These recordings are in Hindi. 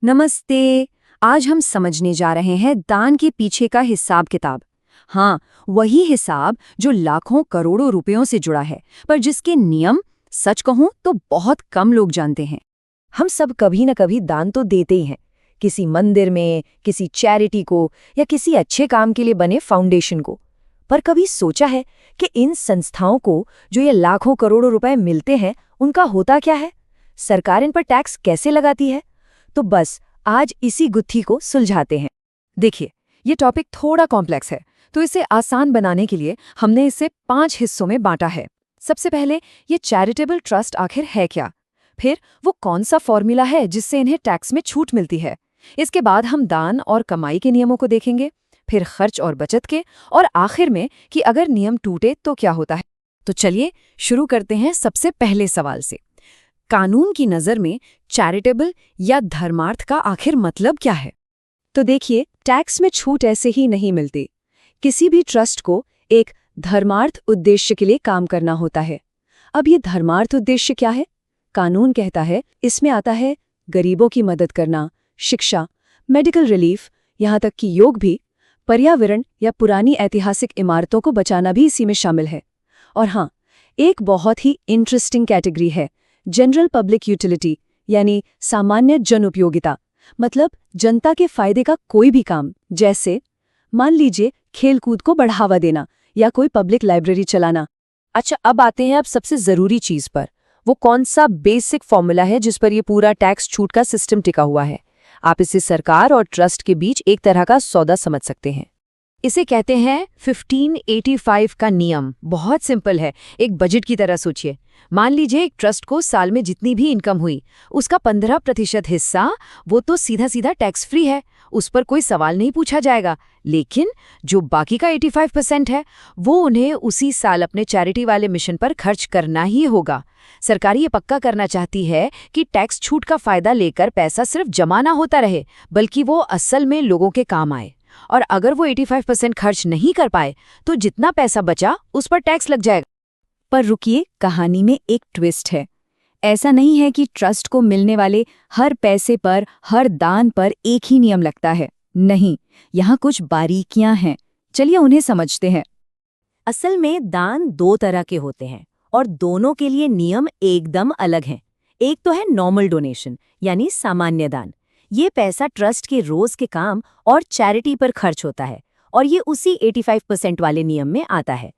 नमस्ते। आज हम समझने जा रहे हैं दान के पीछे का हिसाब किताब। हाँ, वही हिसाब जो लाखों करोड़ों रुपयों से जुड़ा है, पर जिसके नियम सच कहूं तो बहुत कम लोग जानते हैं। हम सब कभी न कभी दान तो देते ही हैं, किसी मंदिर में, किसी चैरिटी को या किसी अच्छे काम के लिए बने फाउंडेशन को। पर कभी सोचा है कि इन संस्थाओं को जो ये लाखों करोड़ों रुपए मिलते हैं, उनका होता क्या है? सरकार इन पर टैक्स कैसे लगाती है? तो बस आज इसी गुत्थी को सुलझाते हैं। देखिए, ये टॉपिक थोड़ा कॉम्प्लेक्स है, तो इसे आसान बनाने के लिए हमने इसे 5 हिस्सों में बांटा है। सबसे पहले, ये चैरिटेबल ट्रस्ट आखिर है क्या? फिर वो कौन सा फॉर्मूला है जिससे इन्हें टैक्स में छूट मिलती है? इसके बाद हम दान और कमाई के नियमों को देखेंगे, फिर खर्च और बचत के, और आखिर में कि अगर नियम टूटे तो क्या होता है। तो चलिए शुरू करते हैं सबसे पहले सवाल से। कानून की नज़र में चैरिटेबल या धर्मार्थ का आखिर मतलब क्या है? तो देखिए, टैक्स में छूट ऐसे ही नहीं मिलती। किसी भी ट्रस्ट को एक धर्मार्थ उद्देश्य के लिए काम करना होता है। अब ये धर्मार्थ उद्देश्य क्या है? कानून कहता है इसमें आता है गरीबों की मदद करना, शिक्षा, मेडिकल रिलीफ, यहाँ तक कि योग भी, पर्यावरण या पुरानी ऐतिहासिक इमारतों को बचाना भी इसी में शामिल है। और हाँ, एक बहुत ही इंटरेस्टिंग कैटेगरी है जनरल पब्लिक यूटिलिटी, यानी सामान्य जन उपयोगिता। मतलब जनता के फायदे का कोई भी काम, जैसे मान लीजिए खेलकूद को बढ़ावा देना या कोई पब्लिक लाइब्रेरी चलाना। अच्छा, अब आते हैं सबसे जरूरी चीज पर। वो कौन सा बेसिक फॉर्मूला है जिस पर ये पूरा टैक्स छूट का सिस्टम टिका हुआ है? आप इसे सरकार और ट्रस्ट के बीच एक तरह का सौदा समझ सकते हैं। इसे कहते हैं 1585 का नियम। बहुत सिंपल है, एक बजट की तरह सोचिए। मान लीजिए एक ट्रस्ट को साल में जितनी भी इनकम हुई, उसका 15% हिस्सा वो तो सीधा सीधा टैक्स फ्री है, उस पर कोई सवाल नहीं पूछा जाएगा। लेकिन जो बाकी का 85% है, वो उन्हें उसी साल अपने चैरिटी वाले मिशन पर खर्च करना ही होगा। सरकार ये पक्का करना चाहती है कि टैक्स छूट का फायदा लेकर पैसा सिर्फ जमा ना होता रहे, बल्कि वो असल में लोगों के काम आए। और अगर वो 85% खर्च नहीं कर पाए, तो जितना पैसा बचा उस पर टैक्स लग जाएगा। पर रुकिए, कहानी में एक ट्विस्ट है। ऐसा नहीं है कि ट्रस्ट को मिलने वाले हर पैसे पर, हर दान पर एक ही नियम लगता है। नहीं, यहाँ कुछ बारीकियां हैं। चलिए उन्हें समझते हैं। असल में दान दो तरह के होते हैं और दोनों के लिए नियम एकदम अलग हैं। एक तो है नॉर्मल डोनेशन, यानी सामान्य दान। ये पैसा ट्रस्ट के रोज के काम और चैरिटी पर खर्च होता है और ये उसी 85% वाले नियम में आता है।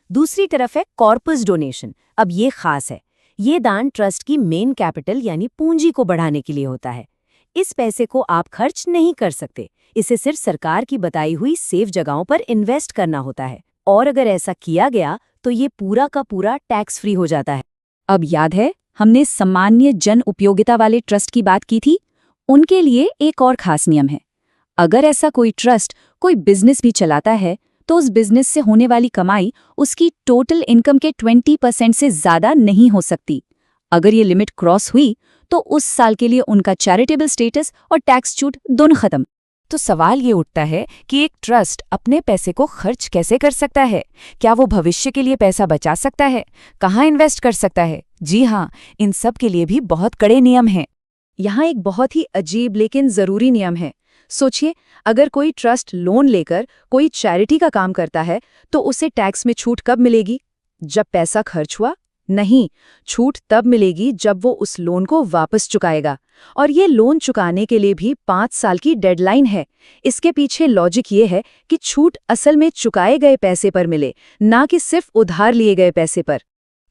दूसरी तरफ है कॉर्पस डोनेशन। अब ये खास है। ये दान ट्रस्ट की मेन कैपिटल यानी पूंजी को बढ़ाने के लिए होता है। इस पैसे को आप खर्च नहीं कर सकते, इसे सिर्फ सरकार की बताई हुई सेफ जगहों पर इन्वेस्ट करना होता है। और अगर ऐसा किया गया तो ये पूरा का पूरा टैक्स फ्री हो जाता है। अब याद है हमने सामान्य जन उपयोगिता वाले ट्रस्ट की बात की थी? उनके लिए एक और खास नियम है। अगर ऐसा कोई ट्रस्ट कोई बिजनेस भी चलाता है, तो उस बिजनेस से होने वाली कमाई उसकी टोटल इनकम के 20% से ज्यादा नहीं हो सकती। अगर ये लिमिट क्रॉस हुई तो उस साल के लिए उनका चैरिटेबल स्टेटस और टैक्स छूट दोनों खत्म। तो सवाल ये उठता है कि एक ट्रस्ट अपने पैसे को खर्च कैसे कर सकता है? क्या वो भविष्य के लिए पैसा बचा सकता है? कहाँ इन्वेस्ट कर सकता है? जी हाँ, इन सब के लिए भी बहुत कड़े नियम हैं। यहाँ एक बहुत ही अजीब लेकिन जरूरी नियम है। सोचिए, अगर कोई ट्रस्ट लोन लेकर कोई चैरिटी का काम करता है, तो उसे टैक्स में छूट कब मिलेगी? जब पैसा खर्च हुआ? नहीं, छूट तब मिलेगी जब वो उस लोन को वापस चुकाएगा। और ये लोन चुकाने के लिए भी 5 साल की डेडलाइन है। इसके पीछे लॉजिक ये है कि छूट असल में चुकाए गए पैसे पर मिले, ना कि सिर्फ उधार लिए गए पैसे पर।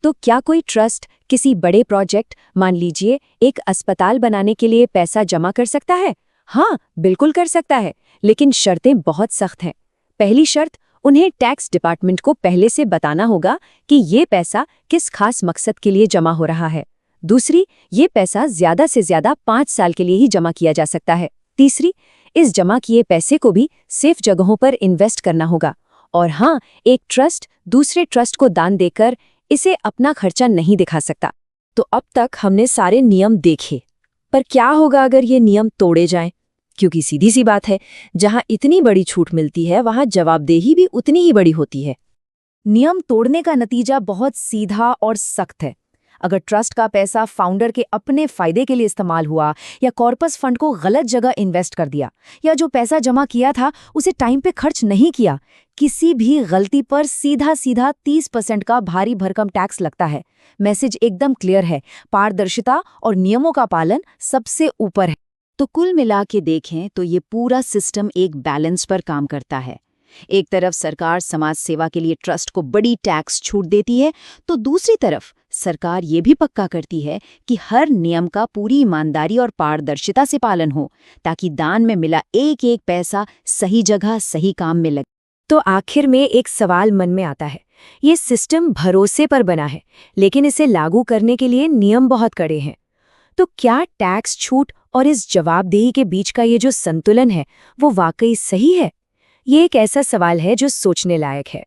तो क्या कोई ट्रस्ट किसी बड़े प्रोजेक्ट, मान लीजिए एक अस्पताल बनाने के लिए पैसा जमा कर सकता है? हाँ, बिल्कुल कर सकता है, लेकिन शर्तें बहुत सख्त हैं। पहली शर्त, उन्हें टैक्स डिपार्टमेंट को पहले से बताना होगा कि ये पैसा किस खास मकसद के लिए जमा हो रहा है। दूसरी, ये पैसा ज्यादा से ज्यादा 5 साल के लिए ही जमा किया जा सकता है। तीसरी, इस जमा किए पैसे को भी सेफ जगहों पर इन्वेस्ट करना होगा। और हाँ, एक ट्रस्ट दूसरे ट्रस्ट को दान देकर इसे अपना खर्चा नहीं दिखा सकता। तो अब तक हमने सारे नियम देखे, पर क्या होगा अगर ये नियम तोड़े जाएं? क्योंकि सीधी सी बात है, जहां इतनी बड़ी छूट मिलती है वहां जवाबदेही भी उतनी ही बड़ी होती है। नियम तोड़ने का नतीजा बहुत सीधा और सख्त है। अगर ट्रस्ट का पैसा फाउंडर के अपने फायदे के लिए इस्तेमाल हुआ या कॉर्पस फंड को गलत जगह इन्वेस्ट कर दिया या जो पैसा जमा किया था उसे टाइम पे खर्च नहीं किया, किसी भी गलती पर सीधा सीधा 30% का भारी भरकम टैक्स लगता है। मैसेज एकदम क्लियर है, पारदर्शिता और नियमों का पालन सबसे ऊपर है। तो कुल मिला के देखें तो ये पूरा सिस्टम एक बैलेंस पर काम करता है। एक तरफ सरकार समाज सेवा के लिए ट्रस्ट को बड़ी टैक्स छूट देती है, तो दूसरी तरफ सरकार ये भी पक्का करती है कि हर नियम का पूरी ईमानदारी और पारदर्शिता से पालन हो, ताकि दान में मिला एक एक पैसा सही जगह सही काम में लगे। तो आखिर में एक सवाल मन में आता है, ये सिस्टम भरोसे पर बना है, लेकिन इसे लागू करने के लिए नियम बहुत कड़े हैं। तो क्या टैक्स छूट और इस जवाबदेही के बीच का ये जो संतुलन है, वो वाकई सही है? ये एक ऐसा सवाल है जो सोचने लायक है।